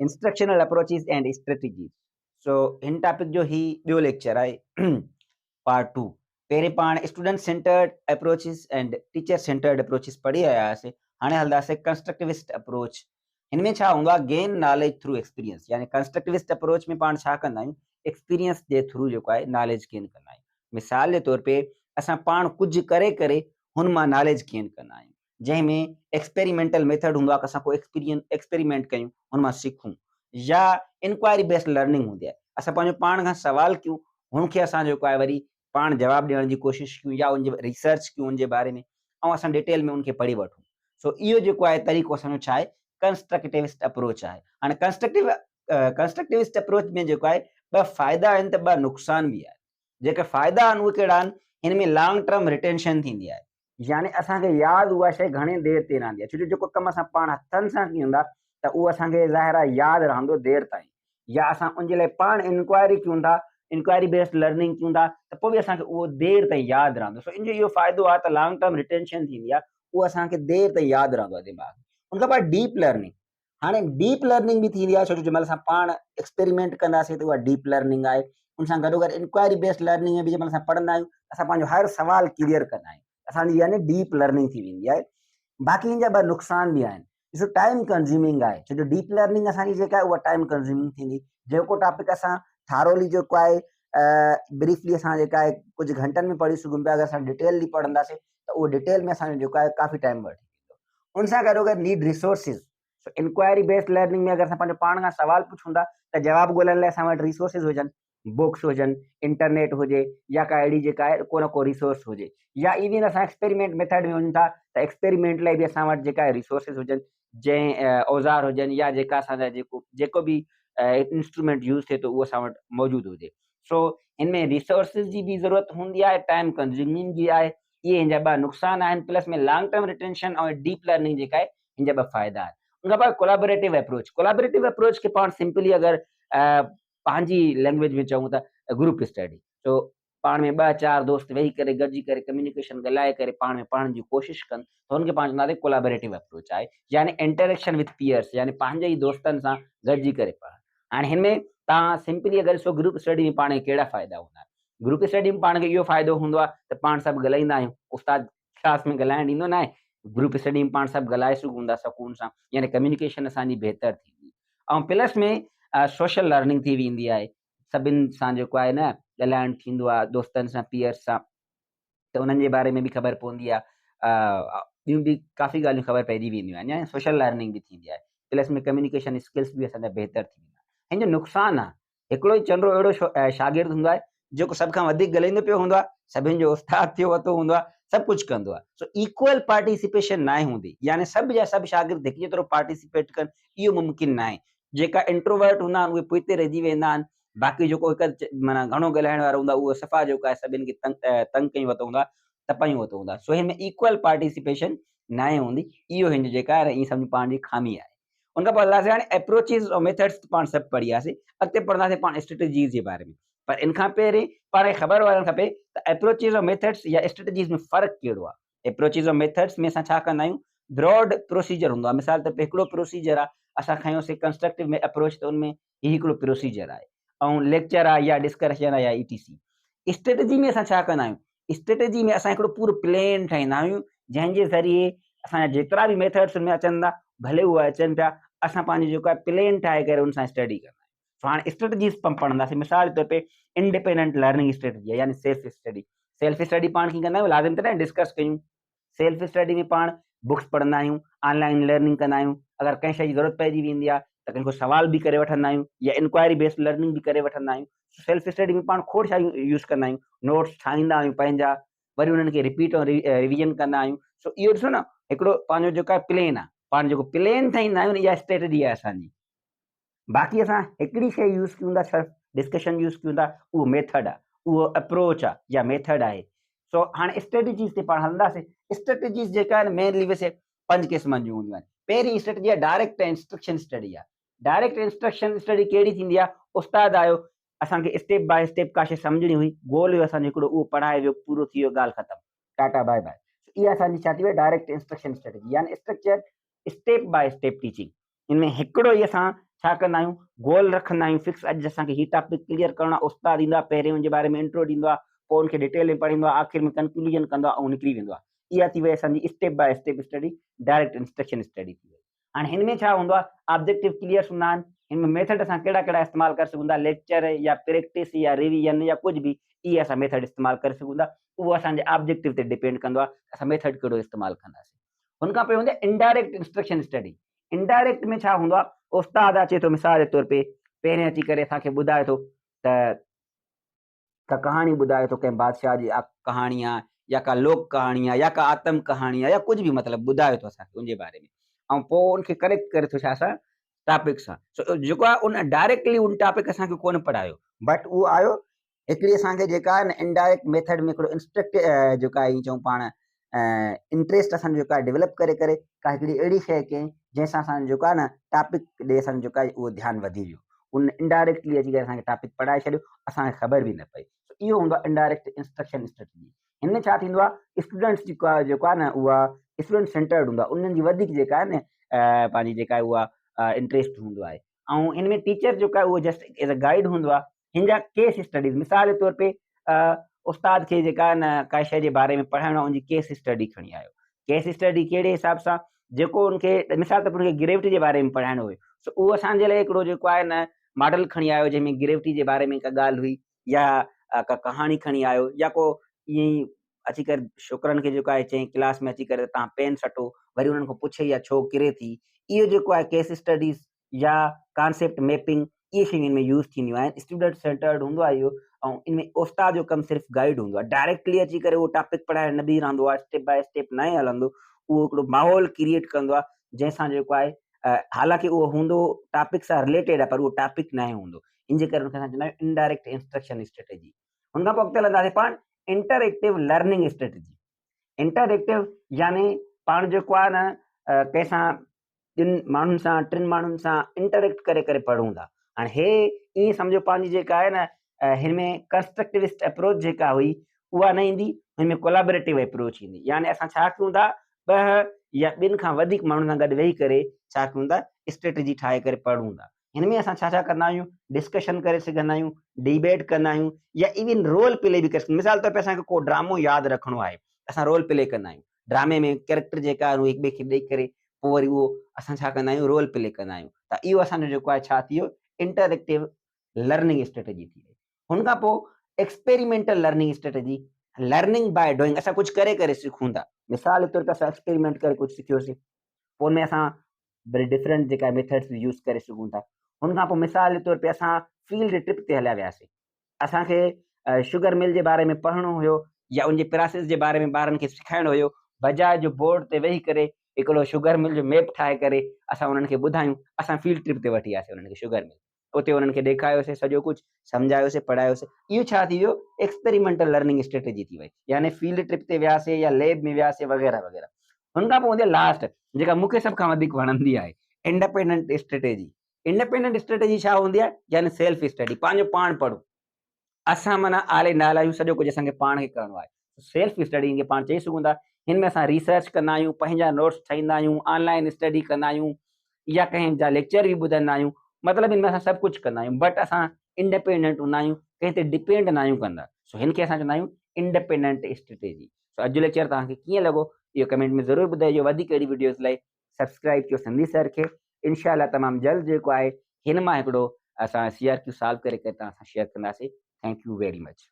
Instructional approaches and strategies. So हिन topic जो ही ॿियो लेक्चर आहे पार्ट 2। पहिरें पाण student centred approaches and teacher centred approaches पढ़ी आया हुआसीं। हाणे हलंदासीं कंस्ट्रक्टिविस्ट अप्रोच। हिन में छा हूंदो आहे, गेन नॉलेज थ्रू एक्सपीरियंस। यानी कंस्ट्रक्टिविस्ट अप्रोच में पाण छा कंदा आहियूं, एक्सपीरियंस जे थ्रू जेको आहे नॉलेज गेन कंदा आहियूं। मिसाल जे तौर पे असां पाण कुझु करे करे हुन मां नॉलेज गेन कंदा आहियूं, जंहिंमें एक्सपेरिमेंटल मेथड हूंदो आहे कि असां कोई एक्सपेरिमेंट कयूं, हुन मां सिखूं, या इंक्वायरी बेस्ड लर्निंग हूंदी आहे। असां पंहिंजो पाण खां सवाल कयूं, हुनखे असां जेको आहे वरी पाण जवाबु ॾियण जी कोशिशि कयूं, या उनजे रिसर्च कयूं उनजे बारे में, ऐं असां डिटेल में उनखे पढ़ी वठूं। सो इहो जेको आहे तरीक़ो असांजो छा आहे, कंस्ट्रक्टिविस्ट अप्रोच आहे। हाणे कंस्ट्रक्टिविस्ट अप्रोच में जेको आहे ॿ फ़ाइदा आहिनि त ॿ नुक़सान बि आहे। जेके फ़ाइदा आहिनि उहे कहिड़ा आहिनि, हिन में लॉन्ग टर्म रिटेंशन थींदी आहे। यानी असांखे यादि उहा शइ घणी देरि ते रहंदी आहे, छो जो जेको कमु असां पाण हथनि सां कयूं था त उहो असांखे ज़ाहिर आहे यादि रहंदो देरि ताईं। या असां उनजे लाइ पाण इंक्वायरी कयूं था, इंक्वायरी बेस्ड लर्निंग कयूं था, त पोइ बि असांखे उहो देरि ताईं यादि रहंदो। सो इनजो इहो फ़ाइदो आहे त लॉन्ग टर्म रिटेंशन थींदी आहे, उहो असांखे देरि ताईं यादि रहंदो आहे दिमाग़ में। उन खां पोइ डीप लर्निंग। हाणे डीप लर्निंग बि थींदी आहे, छो जो जंहिं महिल असां पाण एक्सपेरिमेंट कंदासीं त उहा डीप लर्निंग आहे। उन सां गॾोगॾु इंक्वायरी बेस्ड लर्निंग में बि जंहिं महिल असां पढ़ंदा आहियूं, असां पंहिंजो हर सवाल क्लियर कंदा आहियूं, असांजी यानी डीप लर्निंग थी वेंदी आहे। बाक़ी इन जा ॿ नुक़सान बि आहिनि। ॾिसो, टाइम कंज़्यूमिंग आहे, छो जो डीप लर्निंग असांजी जेका आहे उहा टाइम कंज़्यूमिंग थींदी। जेको टॉपिक असां थारोली जेको आहे ब्रीफली असां जेका आहे कुझु घंटनि में पढ़ी सघूं पिया, अगरि असां डिटेलली पढ़ंदासीं त उहो डिटेल में असांजो जेको आहे काफ़ी टाइम वठी वेंदो। उन सां गॾोगॾु नीड रिसोर्सिस। सो इंक्वायरी बेस्ड लर्निंग में अगरि असां पंहिंजो पाण खां सवाल पुछूं था त जवाबु ॻोल्हण लाइ असां वटि रिसोर्सिस हुजनि, बुक्स हुजनि, इंटरनेट हुजे, या का अहिड़ी जेका आहे को न को रिसोर्स हुजे। या इवन असां एक्सपेरिमेंट मेथड में वञूं था त एक्सपेरिमेंट लाइ बि असां वटि जेका आहे रिसोर्सिस हुजनि, जंहिं औज़ार हुजनि, या जेका असांजा जेको बि इंस्ट्रूमेंट यूज़ थिए थो उहो असां वटि मौजूदु हुजे। सो हिन में रिसोर्सिस जी बि ज़रूरत हूंदी आहे, टाइम कंज़्यूमिंग बि आहे। इहे हिन जा ॿ नुक़सान आहिनि। प्लस में लॉन्ग टर्म रिटेंशन ऐं डीप लर्निंग जेका आहे हिन जा ॿ फ़ाइदा आहिनि। उन खां पोइ कोलैबोरेटिव अप्रोच। कोलैबोरेटिव अप्रोच खे पाण सिंपली अगरि पंहिंजी लैंग्वेज में चऊं त ग्रुप स्टडी। सो पाण में 2-4 दोस्त वेही करे गॾिजी करे कम्युनिकेशन ॻाल्हाए करे पाण में पढ़ण जी कोशिशि कनि, त हुनखे पाण चवंदासीं कोलैबोरेटिव अप्रोच आहे। यानी इंटरेक्शन विथ पीयर्स, यानी पंहिंजे ई दोस्तनि सां गॾिजी करे पढ़णु। हाणे हिन में तव्हां सिंपली अगरि ॾिसो ग्रुप स्टडी में पाण खे कहिड़ा फ़ाइदा हूंदा आहिनि। ग्रुप स्टडी में पाण खे इहो फ़ाइदो हूंदो आहे त पाण सभु ॻाल्हाईंदा आहियूं। उस्ताद क्लास में ॻाल्हाइण ॾींदो न आहे, ग्रुप स्टडी में पाण सभु ॻाल्हाए सघूं था सुकून सां, यानी कम्युनिकेशन असांजी बहितर थींदी। ऐं प्लस में सोशल लर्निंग थी वेंदी आहे। सभिनि सां जेको आहे न ॻाल्हाइण थींदो आहे, दोस्तनि सां, पीयर्स सां, त उन्हनि जे बारे में बि ख़बर पवंदी आहे। ॿियूं बि काफ़ी ॻाल्हियूं ख़बर पइजी वेंदियूं आहिनि, यानी सोशल लर्निंग बि थींदी आहे। प्लस में कम्युनिकेशन स्किल्स बि असांजा बहितर थी वेंदा आहिनि। हिन जो नुक़सानु आहे, हिकिड़ो ई चंडो अहिड़ो शागिर्दु हूंदो आहे जेको सभ खां वधीक ॻाल्हाईंदो पियो हूंदो आहे, सभिनि जो उस्ताद थियो वरितो हूंदो आहे, सभु कुझु कंदो आहे। सो इक्वल पार्टिसिपेशन न आहे हूंदी, यानी सभु जा सभु शागिर्द हिकु जेतिरो पार्टिसिपेट कनि, इहो मुमकिन न आहे। जेका इंट्रोवर्ट हूंदा आहिनि उहे पोइते रहिजी वेंदा आहिनि। बाक़ी जेको हिकु माना घणो ॻाल्हाइण वारो हूंदो आहे, उहो सफ़ा जेको आहे सभिनि खे तंग कई वरितो हूंदो आहे, तपायूं वरितो हूंदो आहे। सो हिन में इक्वल पार्टिसिपेशन न आहे हूंदी। इहो हिन जो जेका आहे ईअं सम्झ पाण जी खामी आहे। उन खां पोइ हलंदासीं हाणे अप्रोचिस ऐं मेथड्स पाण सभु पढ़ी वियासीं। अॻिते पढ़ंदासीं पाण स्ट्रेटजीस जे बारे में। पर इन खां पहिरीं पाण खे ख़बर हुअणु खपे त अप्रोचिस ऐं मेथड्स या स्ट्रेटजीस में फ़र्क़ु कहिड़ो आहे। अप्रोचिस ऐं मेथड्स में असां छा कंदा आहियूं, ब्रॉड प्रोसीजर हूंदो आहे। मिसाल तौर ते हिकिड़ो प्रोसीजर आहे, असां खयोंसीं कंस्ट्रक्टिव में अप्रोच, त उनमें हीउ हिकिड़ो प्रोसीजर आहे, ऐं लेक्चर आहे या डिस्कशन आहे या ETC। स्ट्रेटजी में असां छा कंदा आहियूं, स्ट्रेटजी में असां हिकिड़ो पूरो प्लान ठाहींदा आहियूं, जंहिंजे ज़रिए असांजा जेतिरा बि मेथड्स उनमें अचनि था, भले उहे अचनि पिया, असां पंहिंजो जेको आहे प्लान ठाहे करे उन सां स्टडी कंदा आहियूं। सो हाणे स्ट्रेटजीस पढ़ंदासीं। मिसाल तौर पे इंडिपेंडेंट लर्निंग स्ट्रेटजी आहे, यानी सेल्फ स्टडी। सेल्फ स्टडी पाण कीअं कंदा आहियूं, लाज़िम त न डिस्कस कयूं। सेल्फ स्टडी में पाण बुक्स पढ़ंदा आहियूं, ऑनलाइन लर्निंग कंदा आहियूं। अगरि कंहिं शइ जी ज़रूरत पइजी वेंदी आहे त कंहिंखो सवाल बि करे वठंदा आहियूं, या इंक्वायरी बेस्ड लर्निंग बि करे वठंदा आहियूं। सेल्फ स्टडी में पाण खोड़ शयूं यूज़ कंदा आहियूं, नोट्स ठाहींदा आहियूं पंहिंजा, वरी उन्हनि खे रिपीट ऐं रिविजन कंदा आहियूं। सो इहो ॾिसो न, हिकिड़ो पंहिंजो जेको आहे प्लेन आहे, पाण जेको प्लेन ठाहींदा आहियूं न, इहा स्ट्रेटजी आहे असांजी। बाक़ी असां हिकिड़ी शइ यूज़ कयूं था, सिर्फ़ु डिस्कशन यूज़ कयूं था, उहो मेथड आहे, उहो अप्रोच आहे या मेथड आहे। सो हाणे स्ट्रेटजीस ते पाण हलंदासीं। स्ट्रेटजीस जेका आहिनि मेनली वैसे 5 क़िस्मनि जूं हूंदियूं आहिनि। पहिरीं स्ट्रेटजी आहे डायरेक्ट इंस्ट्रक्शन स्टडी आहे। डायरेक्ट इंस्ट्रक्शन स्टडी कहिड़ी थींदी आहे, उस्ताद आयो, असांखे स्टेप बाय स्टेप का शइ सम्झणी हुई, गोल हुयो असांजो हिकिड़ो, उहो पढ़ाए वियो, पूरो थी वियो, ॻाल्हि ख़तमु, टाटा बाय बाय। इहा असांजी छा थी वई, डायरेक्ट इंस्ट्रक्शन स्टडी, यानी structure step by step teaching. इनमें हिकिड़ो ई असां छा कंदा आहियूं, गोल रखंदा आहियूं फिक्स। अॼु असांखे ही टॉपिक क्लियर करणो आहे, उस्ताद ईंदो आहे, पहिरियों हुनजे बारे में इंट्रो ॾींदो आहे, पोइ हुनखे डिटेल में पढ़ाईंदो आहे, आख़िर में कंक्लूजन कंदो आहे ऐं निकिरी वेंदो आहे। इहा थी वई असांजी step by step study, direct instruction study थी वई। हाणे हिन में छा हूंदो आहे, ऑब्जेक्टिव क्लियर हूंदा आहिनि। हिन में मेथड असां कहिड़ा कहिड़ा इस्तेमालु करे सघूं था, लेक्चर या प्रैक्टिस या रिवीजन या कुझु बि, इहे असां मेथड इस्तेमालु करे सघूं था। उहो असांजे ऑब्जेक्टिव ते डिपेंड कंदो आहे, असां मेथड कहिड़ो इस्तेमालु कंदासीं। हुन खां पोइ हूंदी आहे इनडायरेक्ट इंस्ट्रक्शन स्टडी। इनडायरेक्ट में छा हूंदो आहे, उस्ताद अचे थो मिसाल जे तौर पे पहिरें अची करे असांखे ॿुधाए थो त का कहाणी ॿुधाए थो, कंहिं बादशाह जी कहाणी आहे या का लोक कहाणी आहे या का आत्म कहाणी आहे या कुझु बि मतिलबु ॿुधाए थो असांखे उनजे बारे में, ऐं पोइ उनखे करेक्ट करे थो छा सां, टॉपिक सां। सो जेको आहे उन डायरेक्टली उन टॉपिक असांखे कोन पढ़ायो, बट उहो आयो हिकिड़ी असांखे जेका आहे न इनडायरेक्ट मेथड में हिकिड़ो जेका आहे चऊं पाण इंट्रस्ट असांजो जेको आहे डेवलप करे करे का हिकिड़ी अहिड़ी शइ कयईं जंहिंसां असांजो जेको आहे न टॉपिक ॾे असांजो जेको आहे उहो ध्यानु वधी वियो। उन इनडायरेक्टली अची करे असांखे टॉपिक पढ़ाए छॾियो, असांखे ख़बर बि न पई। इहो हूंदो आहे इनडायरेक्ट इंस्ट्रक्शन स्ट्रेटजी। हिन में छा थींदो आहे, स्टूडेंट्स जेको आहे न उहा स्टूडेंट सेंटर्ड हूंदो आहे, उन्हनि जी वधीक जेका आहे न पंहिंजी जेका आहे उहा इंट्रस्ट हूंदो आहे। ऐं हिन में टीचर जेको आहे उहो जस्ट एज़ अ गाइड हूंदो आहे। हिन जा केस स्टडीज़, मिसाल जे तौर पे उस्ताद खे जेका आहे न का शइ जे बारे में पढ़ाइणो आहे, उनजी केस स्टडी खणी आयो। केस स्टडी कहिड़े हिसाब सां, जेको उनखे मिसाल तौर पे उनखे ग्रेविटी जे बारे में पढ़ाइणो हुयो, सो उहो असांजे लाइ हिकिड़ो जेको आहे न मॉडल खणी आयो, जंहिंमें ग्रेविटी जे बारे में का ॻाल्हि हुई या का कहाणी खणी आयो या को ईअं ई अची करे छोकिरनि खे जेको आहे चईं क्लास में अची करे तव्हां पेन सटो, वरी उन्हनि खां पुछे या छो किरे थी। इहो जेको आहे केस स्टडीज़ या कॉन्सेप्ट मैपिंग, इहे शयूं हिन में यूज़ थींदियूं आहिनि। स्टूडेंट सेंटर्ड हूंदो आहे इहो, ऐं इन में उस्ताद जो कमु सिर्फ़ु गाइड हूंदो आहे। डायरेक्टली अची करे उहो टॉपिक पढ़ाइण न बीह रहंदो आहे, स्टेप बाय स्टेप न हलंदो। उहो हिकिड़ो माहौल क्रिएट कंदो आहे, जंहिंसां जेको आहे हालांकि उहो हूंदो टॉपिक सां रिलेटेड आहे, पर उहो टॉपिक न हूंदो। इन जे करे हुनखे असां चवंदा आहियूं इनडायरेक्ट इंस्ट्रक्शन स्ट्रेटेजी। हुन खां पोइ अॻिते हलंदासीं पाण इंटरएक्टिव लर्निंग स्ट्रेटेजी। इंटरएक्टिव यानी पाण जेको आहे न कंहिंसां टिनि माण्हुनि सां, टिनि माण्हुनि सां इंटरेक्ट करे करे पढ़ूं था। हाणे हे ईअं सम्झो पंहिंजी जेका आहे न हिन में कंस्ट्रक्टिविस्ट अप्रोच जेका हुई उहा न ईंदी, हिन में कोलैबोरेटिव अप्रोच ईंदी। यानी असां छा कयूं था, ॿ या ॿिनि खां वधीक माण्हुनि सां गॾु वेही करे छा कयूं था, स्ट्रेटेजी ठाहे करे पढ़ूं था। हिन में असां छा छा कंदा आहियूं, डिस्कशन करे सघंदा आहियूं, डिबेट कंदा आहियूं या इवन रोल प्ले बि करे सघंदा। मिसाल तौर पे असांखे को ड्रामो यादि रखिणो आहे, असां रोल प्ले कंदा आहियूं। ड्रामे में कैरेक्टर जेका आहे हिक ॿिए खे ॾेई करे पोइ वरी उहो असां छा कंदा आहियूं, रोल प्ले कंदा आहियूं। त इहो असांजो जेको आहे छा थी वियो, इंटरएक्टिव लर्निंग स्ट्रेटेजी थी वई। हुन खां पोइ experimental learning strategy, learning by doing. असां कुझु करे करे सिखूं था। मिसाल जे तौर ते असां एक्सपेरिमेंट करे कुझु सिखियोसीं, पोइ उनमें असां वरी डिफरेंट जेका मेथड्स यूज़ करे सघूं था। हुन खां पोइ मिसाल जे तौर पे असां फील्ड ट्रिप ते हलिया वियासीं। असांखे शुगर मिल जे बारे में पढ़णो हुयो या उनजे प्रोसेस जे बारे में ॿारनि खे सेखारिणो हुयो। बजाज जो बोर्ड ते वेही करे हिकिड़ो शुगर मिल जो मैप ठाहे करे असां उन्हनि खे ॿुधायूं, असां फील्ड ट्रिप ते वठी वियासीं उन्हनि खे शुगर मिल। उते उन्हनि खे ॾेखारियोसीं, सॼो कुझु सम्झायोसीं, पढ़ायोसीं। इहो छा थी वियो, एक्सपेरिमेंटल लर्निंग स्ट्रेटेजी थी वई। यानी फील्ड ट्रिप ते वियासीं या लैब में वियासीं वग़ैरह वग़ैरह। हुन खां पोइ हूंदी आहे लास्ट, जेका मूंखे सभ खां वधीक वणंदी आहे, इंडिपेंडेंट स्ट्रेटेजी। इंडिपेंडेंट स्ट्रेटेजी छा हूंदी आहे, यानी सेल्फ स्टडी, पंहिंजो पाण पढ़ो। असां माना आले न आहियूं, सॼो कुझु असांखे पाण खे करिणो आहे। सेल्फ स्टडी खे पाण चई सघूं था। हिन में असां रिसर्च कंदा आहियूं, पंहिंजा नोट्स ठाहींदा आहियूं, ऑनलाइन स्टडी कंदा आहियूं या कंहिं जा लेक्चर बि ॿुधंदा आहियूं। मतिलबु हिन में असां सभु कुझु कंदा आहियूं, बट असां इंडिपेंडेंट हूंदा आहियूं, कंहिं ते डिपेंड न आहियूं कंदा। सो हिन खे असां चवंदा आहियूं इंडिपेंडेंट स्ट्रेटेजी। सो अॼु जो लेक्चर तव्हांखे कीअं लॻो, इहो कमेंट में ज़रूरु ॿुधाइजो। वधीक अहिड़ी वीडियोज़ लाइ सब्सक्राइब कयो संधी सर खे। इनशाला तमामु जल्द जेको आहे हिन मां हिकिड़ो असां CRQ सॉल्व करे तव्हां सां शेयर कंदासीं। Thank U very much.